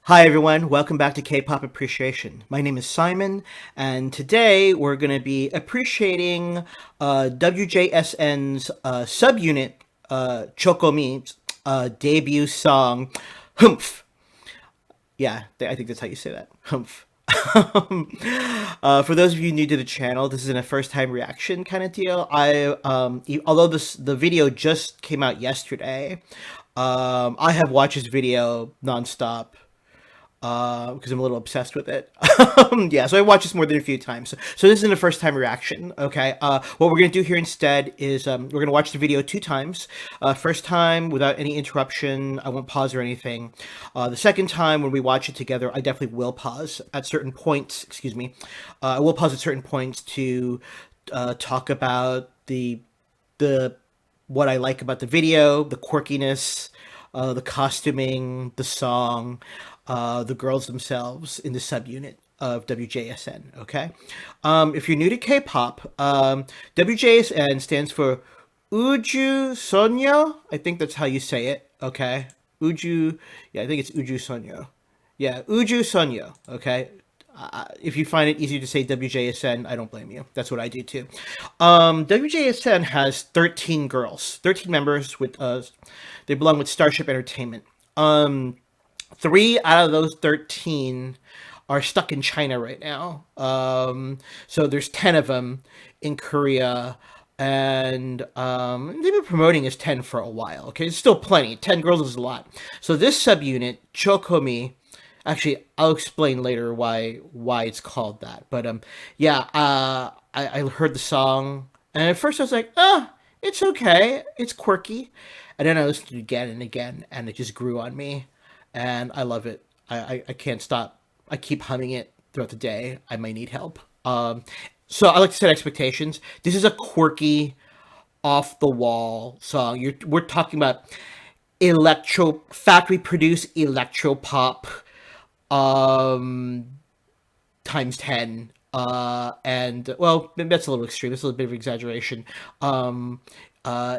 Hi everyone, welcome back to K-Pop Appreciation. My name is Simon, and today we're going to be appreciating WJSN's subunit, CHOCOME's debut song, Hmph. Yeah, I think that's how you say that, Hmph. For those of you new to the channel, this is a first-time reaction kind of deal. Although the video just came out yesterday, I have watched this video nonstop. Because I'm a little obsessed with it. Yeah, so I watched this more than a few times. So this isn't a first time reaction, okay? What we're going to do here instead is we're going to watch the video 2 times. First time, without any interruption, I won't pause or anything. The second time, when we watch it together, I definitely will pause at certain points, I will pause at certain points to talk about the what I like about the video, the quirkiness, the costuming, the song, the girls themselves in the subunit of WJSN, okay? If you're new to K-pop, WJSN stands for Uju Sonyo. I think that's how you say it, okay? Uju, yeah, I think it's Uju Sonyo. Yeah, Uju Sonyo, okay? If you find it easier to say WJSN, I don't blame you. That's what I do too. WJSN has 13 girls, 13 members with, they belong with Starship Entertainment. 3 out of those 13 are stuck in China right now. So there's 10 of them in Korea, and they've been promoting as 10 for a while. Okay, it's still plenty. 10 girls is a lot. So this subunit, CHOCOME, actually, I'll explain later why it's called that. But yeah, I heard the song, and at first I was like, it's okay, it's quirky, and then I listened to it again and again, and it just grew on me. And I love it. I can't stop. I keep humming it throughout the day. I might need help. So I like to set expectations. This is a quirky, off-the-wall song. We're talking about factory-produced electro pop times 10. And, well, that's a little extreme. That's a little bit of exaggeration.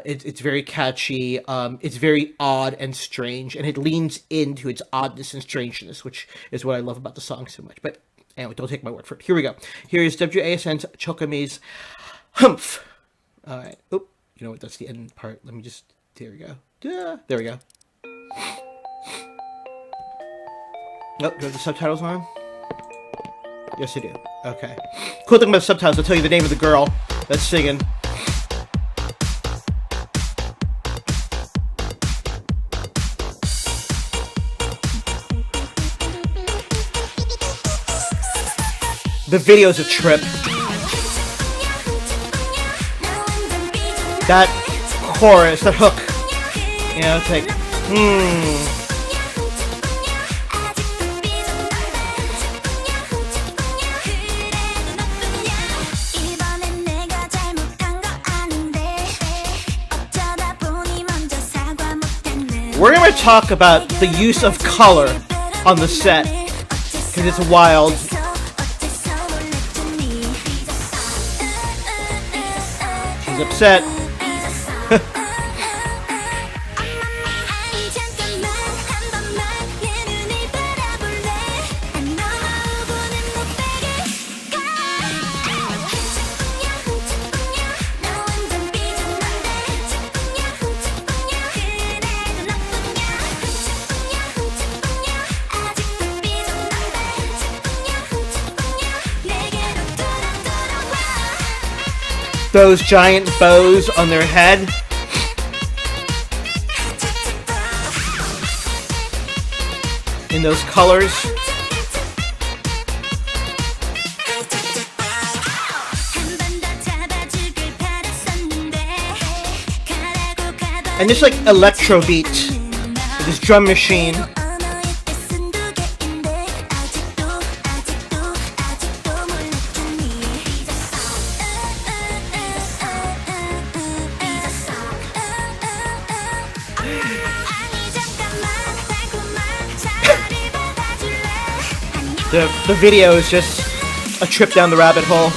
It's very catchy, it's very odd and strange, and it leans into its oddness and strangeness, which is what I love about the song so much. But anyway, don't take my word for it. Here we go. Here is WJSN's CHOCOME's Hmph. Alright. Oh, you know what? That's the end part. Let me just... There we go. There we go. Oh, do you have the subtitles on? Yes, I do. Okay. Cool thing about the subtitles, I'll tell you the name of the girl that's singing. The video's a trip. That chorus, that hook. You know, it's like, We're going to talk about the use of color on the set, because it's wild. She's upset. Those giant bows on their head. In those colors. And this like electro beat with this drum machine. The video is just a trip down the rabbit hole.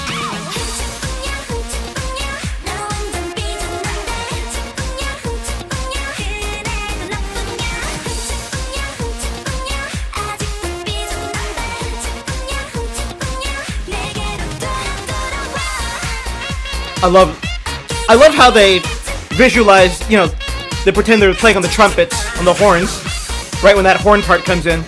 I love I love how they visualize, they pretend they're playing on the trumpets, on the horns, right when that horn part comes in.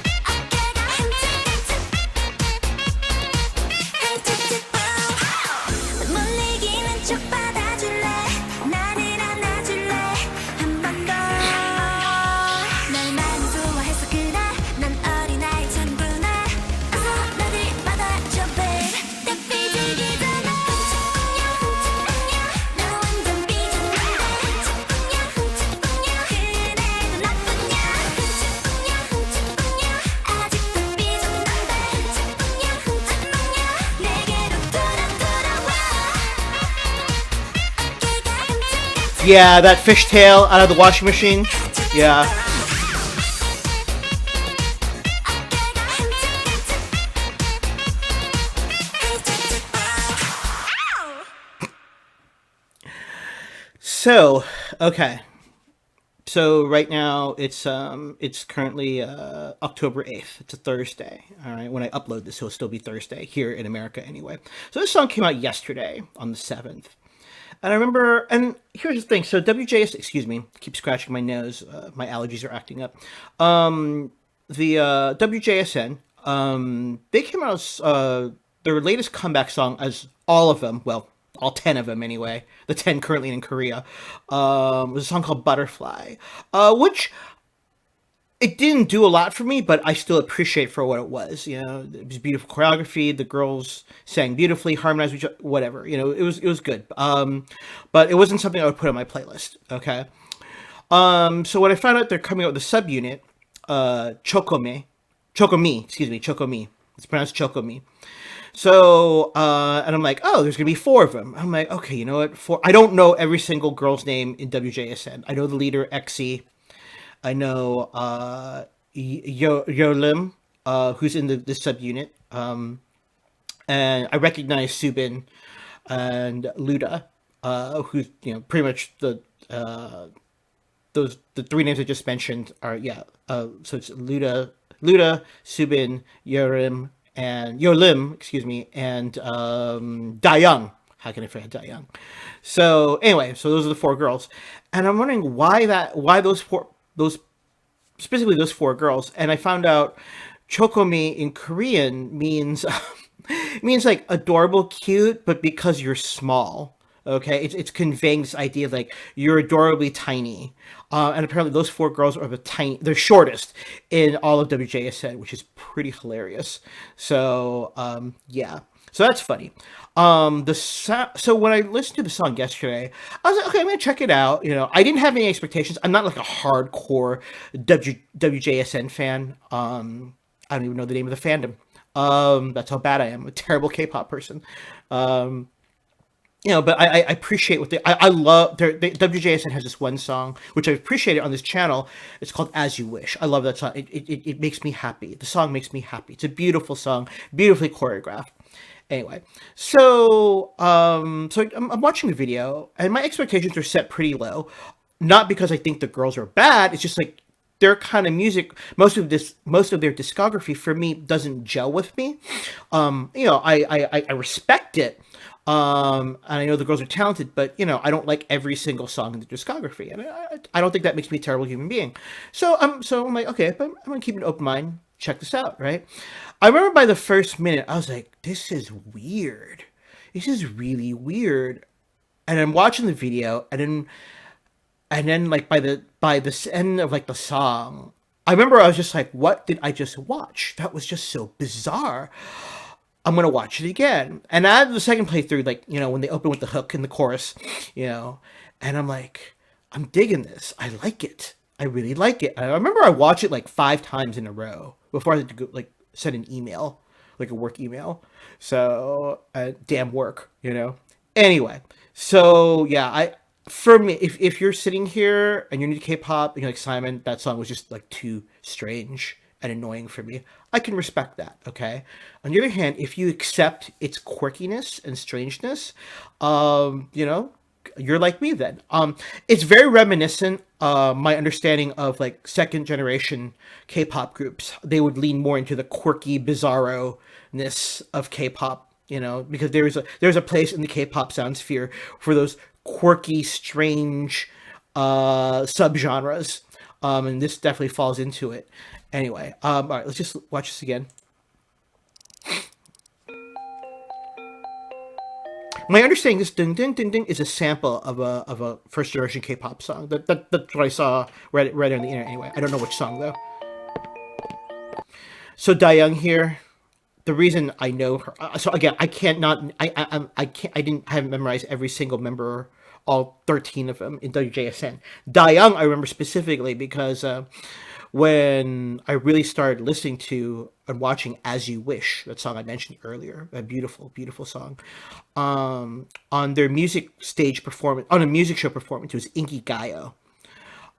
Yeah, that fishtail out of the washing machine. Yeah. So, okay. So right now it's currently October 8th. It's a Thursday. All right. When I upload this, it'll still be Thursday here in America anyway. So this song came out yesterday on the 7th. And I remember, and here's the thing. So WJS, excuse me, keep scratching my nose. My allergies are acting up. The WJSN, they came out as their latest comeback song, as all of them, well, all 10 of them anyway, the 10 currently in Korea, was a song called Butterfly, which it didn't do a lot for me, but I still appreciate for what it was. It was beautiful choreography. The girls sang beautifully, harmonized with each other, whatever. It was good. But it wasn't something I would put on my playlist. Okay. So when I found out they're coming out with a subunit, CHOCOME. It's pronounced CHOCOME. So, and I'm like, oh, there's gonna be 4 of them. I'm like, okay, you know what? 4. I don't know every single girl's name in WJSN. I know the leader, Exy. I know Yo Lim, who's in the subunit, and I recognize Subin and Luda, who's pretty much the 3 names I just mentioned are so it's Luda, Subin, Yo Lim, excuse me, and Dayoung. How can I forget Dayoung? So anyway, so those are the 4 girls, and I'm wondering why those specifically those 4 girls. And I found out CHOCOME in Korean means means like adorable, cute, but because you're small. Okay, it's conveying this idea of like you're adorably tiny, and apparently those 4 girls are they're shortest in all of WJSN, which is pretty hilarious. So yeah, so that's funny. So when I listened to the song yesterday, I was like, okay, I'm gonna check it out. I didn't have any expectations. I'm not like a hardcore WJSN fan. I don't even know the name of the fandom. That's how bad I am. I'm a terrible K-pop person. But I appreciate I love WJSN has this one song which I appreciated on this channel. It's called "As You Wish." I love that song. It makes me happy. The song makes me happy. It's a beautiful song, beautifully choreographed. Anyway, so I'm watching the video, and my expectations are set pretty low. Not because I think the girls are bad. It's just like their kind of music. Most of their discography for me doesn't gel with me. I respect it. And I know the girls are talented, but I don't like every single song in the discography, and I don't think that makes me a terrible human being. So I'm like, okay, but I'm gonna keep an open mind. Check this out, right? I remember by the first minute, I was like, this is weird. This is really weird. And I'm watching the video, and then like by the end of like the song, I remember I was just like, what did I just watch? That was just so bizarre. I'm gonna watch it again. And I had the second playthrough, like, when they open with the hook in the chorus, and I'm like, I'm digging this. I like it. I really like it. I remember I watched it like 5 times in a row before I had to go, like, send an email, like a work email. So damn work, Anyway, so yeah, for me, if you're sitting here and you're new to K-pop and you're like, Simon, that song was just like too strange and annoying for me, I can respect that, okay? On the other hand, if you accept its quirkiness and strangeness, you're like me then. It's very reminiscent, my understanding of like second generation K-pop groups. They would lean more into the quirky bizarro-ness of K-pop You know, because there's a place in the K-pop sound sphere for those quirky, strange subgenres, and this definitely falls into it. Anyway, all right, let's just watch this again. My understanding is "ding ding ding ding" is a sample of a first generation K-pop song. That's what I saw read on the internet. Anyway, I don't know which song though. So Dayoung here. The reason I know her, so again, I can't not, I can't, I haven't memorized every single member, all 13 of them in WJSN. Dayoung, I remember specifically because when I really started listening to and watching "As You Wish," that song I mentioned earlier, a beautiful, beautiful song, on their music stage performance, on a music show performance, it was Inky Gayo.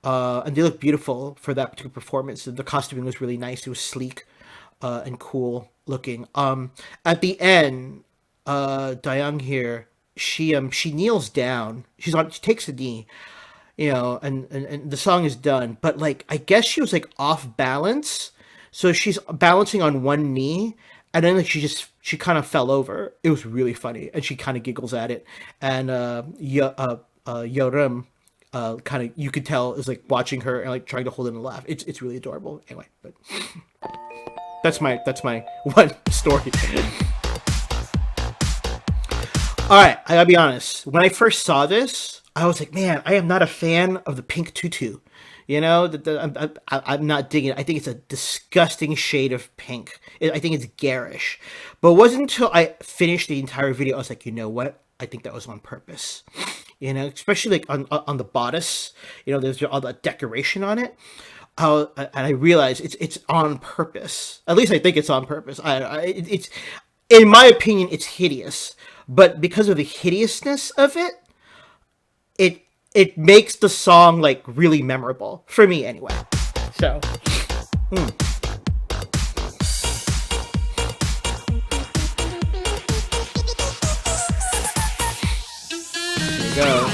And they looked beautiful for that particular performance. The costuming was really nice. It was sleek and cool looking. At the end, Dayoung here, she kneels down. She takes a knee, you know, and the song is done. But like, I guess she was like off balance, so she's balancing on one knee, and then like she kind of fell over. It was really funny, and she kind of giggles at it. And Yeoreum, kind of, you could tell, is like watching her and like trying to hold in a laugh. It's really adorable. Anyway, but that's my one story. All right, I gotta be honest. When I first saw this, I was like, man, I am not a fan of the pink tutu. You know, I'm not digging it. I think it's a disgusting shade of pink. I think it's garish. But it wasn't until I finished the entire video, I was like, you know what? I think that was on purpose. You know, especially like on the bodice. You know, there's all the decoration on it. And I realized it's on purpose. At least I think it's on purpose. It's, in my opinion, it's hideous. But because of the hideousness of it, it makes the song like really memorable for me anyway. So, there you go.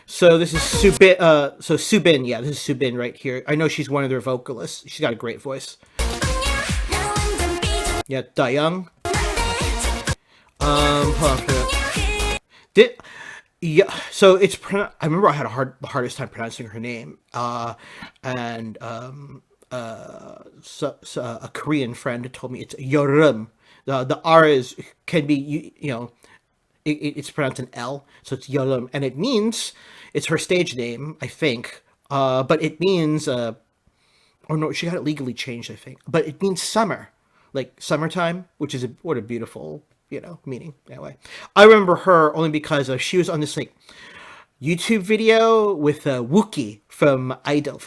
So this is Subin. So Subin, yeah, this is Subin right here. I know she's one of their vocalists. She's got a great voice. Yeah, Dayoung. Hold on. Yeah, so it's. I remember I had the hardest time pronouncing her name. And a Korean friend told me it's Yeoreum. The R can be you know. It's pronounced an L, so it's Yeoreum, and it means, it's her stage name, I think. But it means, oh no, she got it legally changed, I think. But it means summer, like summertime, which is what a beautiful, you know, meaning. Anyway, I remember her only because she was on this like YouTube video with Wookie from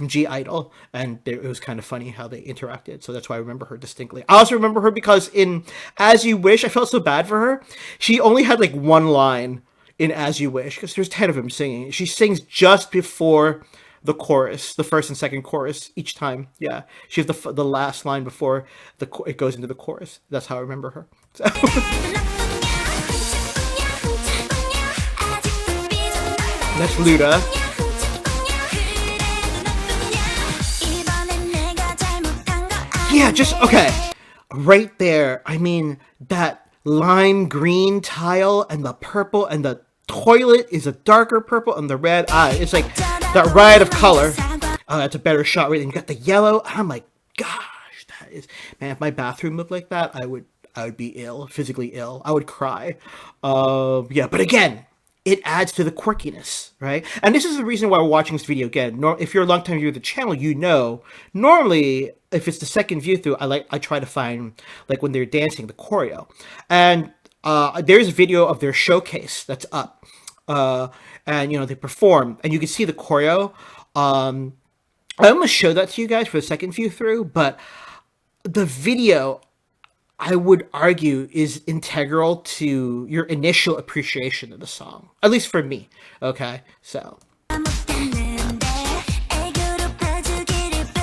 G Idol, and it was kind of funny how they interacted. So that's why I remember her distinctly. I also remember her because in "As You Wish," I felt so bad for her. She only had like one line in "As You Wish" because there's 10 of them singing. She sings just before the chorus, the first and second chorus each time. Yeah, she has the last line before it goes into the chorus. That's how I remember her. So. That's Luda. Yeah, just, okay. Right there. I mean, that lime green tile and the purple, and the toilet is a darker purple, and the red, it's like that riot of color. That's a better shot, right? And you got the yellow. I'm like, gosh, that is, man, if my bathroom looked like that, I would be ill, physically ill. I would cry. Yeah, but again, it adds to the quirkiness, right? And this is the reason why we're watching this video again. If you're a long-time viewer of the channel, you know, normally, if it's the second view through, I try to find, like, when they're dancing, the choreo. And there's a video of their showcase that's up. And, you know, they perform, and you can see the choreo. I almost show that to you guys for the second view through, but the video, I would argue, is integral to your initial appreciation of the song. At least for me. Okay, so.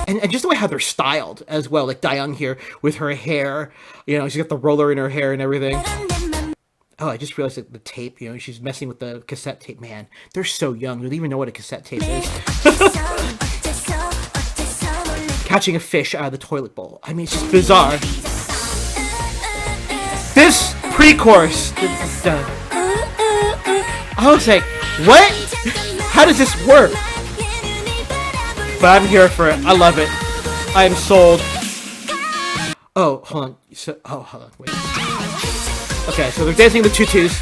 And just the way how they're styled as well. Like Dayoung here with her hair. You know, she's got the roller in her hair and everything. Oh, I just realized that the tape, you know, she's messing with the cassette tape. Man, they're so young. They don't even know what a cassette tape is. Catching a fish out of the toilet bowl. I mean, it's just bizarre. pre-chorus. I was like, what? How does this work? But I'm here for it. I love it. I'm sold. Oh, hold on. So, hold on. Wait. Okay, so they're dancing with tutus.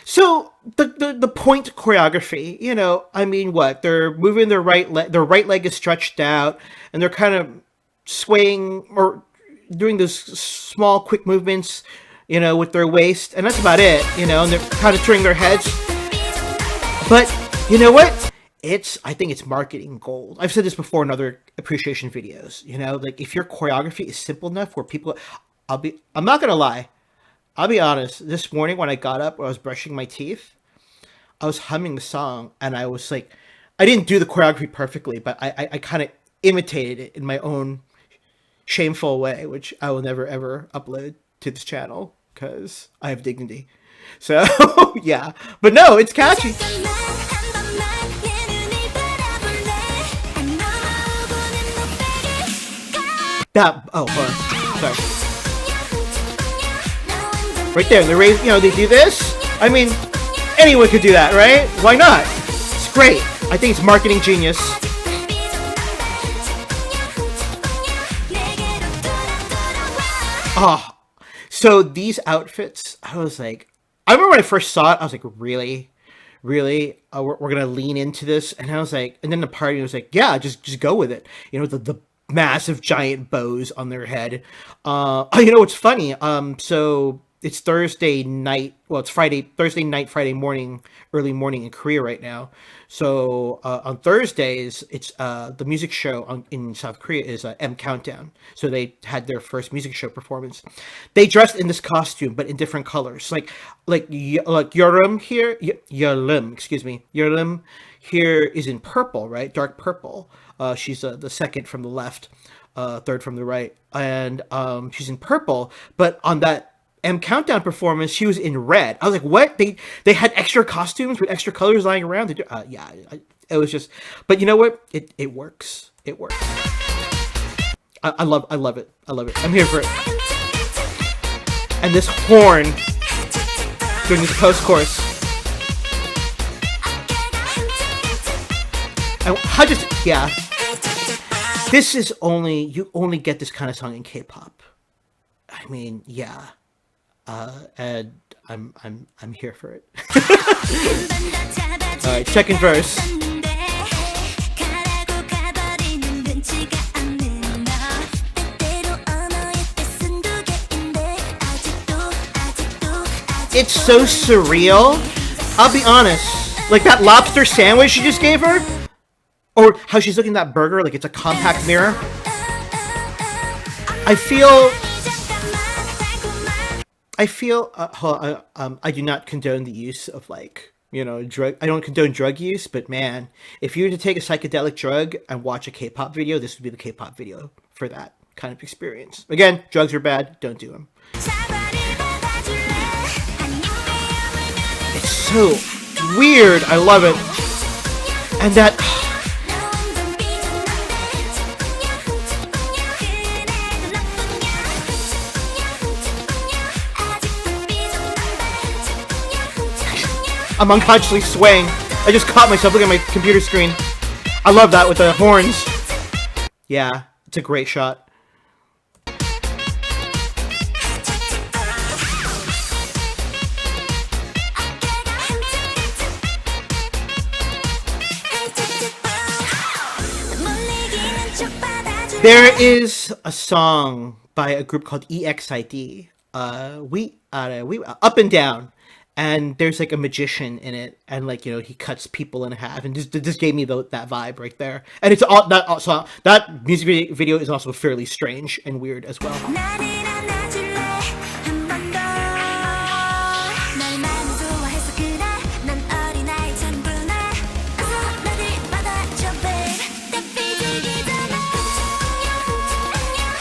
So the point choreography, you know, I mean, what they're moving their right leg is stretched out, and they're kind of swaying or doing those small, quick movements, you know, with their waist, and that's about it, you know. And they're kind of turning their heads. But you know what? I think it's marketing gold. I've said this before in other appreciation videos. You know, like if your choreography is simple enough where people, I'm not gonna lie. I'll be honest, this morning when I got up, when I was brushing my teeth, I was humming the song, and I was like, I didn't do the choreography perfectly, but I kind of imitated it in my own shameful way, which I will never ever upload to this channel because I have dignity. So, yeah. But no, it's catchy. Oh, hold on. Sorry. Right there, they raise, you know, they do this. I mean, anyone could do that, right? Why not? It's great. I think it's marketing genius. Oh, so these outfits, I was like, I remember when I first saw it, I was like, really? Really? We're gonna lean into this? And I was like, and then the party was like, yeah, just go with it. You know, the massive giant bows on their head. You know what's funny? So it's Thursday night. Well, it's Thursday night, Friday morning, early morning in Korea right now. So on Thursdays, it's the music show in South Korea is M Countdown. So they had their first music show performance. They dressed in this costume, but in different colors. Like Yerim here, Yerim, excuse me, Yerim here is in purple, right? Dark purple. She's the second from the left, third from the right, and she's in purple. But on that M Countdown performance, she was in red. I was like, what? They had extra costumes with extra colors lying around. It was just. But you know what? It works. It works. I love it. I love it. I'm here for it. And this horn during this post-chorus. And yeah. This is you only get this kind of song in K-pop. I mean, yeah. And I'm here for it. All right, second verse. It's so surreal. I'll be honest. Like that lobster sandwich you just gave her, or how she's looking at that burger like it's a compact mirror. I feel. I do not condone the use of, like, you know, drug. I don't condone drug use, but man, if you were to take a psychedelic drug and watch a K-pop video, this would be the K-pop video for that kind of experience. Again, drugs are bad. Don't do them. It's so weird. I love it. And that. I'm unconsciously swaying. I just caught myself looking at my computer screen. I love that with the horns. Yeah, it's a great shot. There is a song by a group called EXID. We Up and Down. And there's like a magician in it, and like, you know, he cuts people in half, and just gave me that vibe right there. And it's all that music video is also fairly strange and weird as well.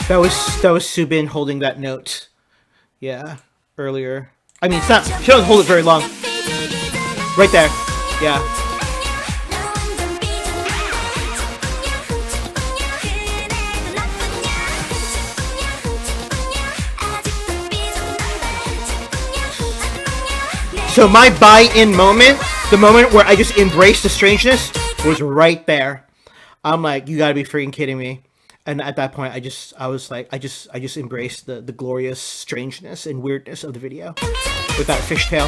That was Subin holding that note, yeah, earlier. I mean, it's not. She doesn't hold it very long. Right there. Yeah. So my buy-in moment, the moment where I just embraced the strangeness, was right there. I'm like, you gotta be freaking kidding me. And at that point, I was like, I just embraced the glorious strangeness and weirdness of the video with that fishtail,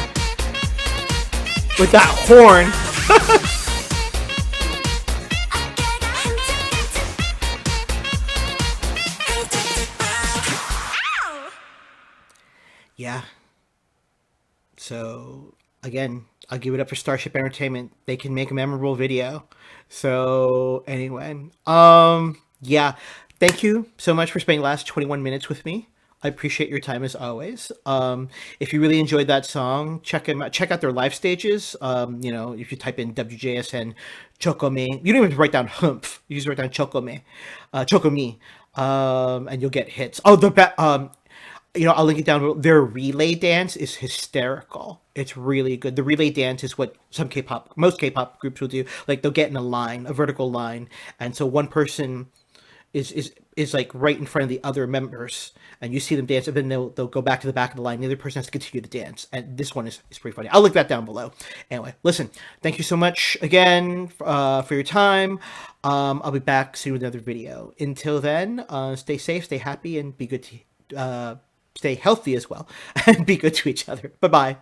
with that horn. Yeah. So again, I'll give it up for Starship Entertainment. They can make a memorable video. So anyway, yeah. Thank you so much for spending the last 21 minutes with me. I appreciate your time as always. If you really enjoyed that song, check out their live stages. You know, if you type in WJSN CHOCOME, you don't even write down Hmph. You just write down CHOCOME, CHOCOME, and you'll get hits. Oh, you know, I'll link it down below. Their relay dance is hysterical. It's really good. The relay dance is what most K-pop groups will do. Like they'll get in a line, a vertical line, and so one person is like right in front of the other members, and you see them dance, and then they'll go back to the back of the line. The other person has to continue to dance, and this one is pretty funny. I'll link that down below. Anyway, listen, thank you so much again for your time. I'll be back soon with another video. Until then, stay safe, stay happy, and be good to stay healthy as well, and be good to each other. Bye bye.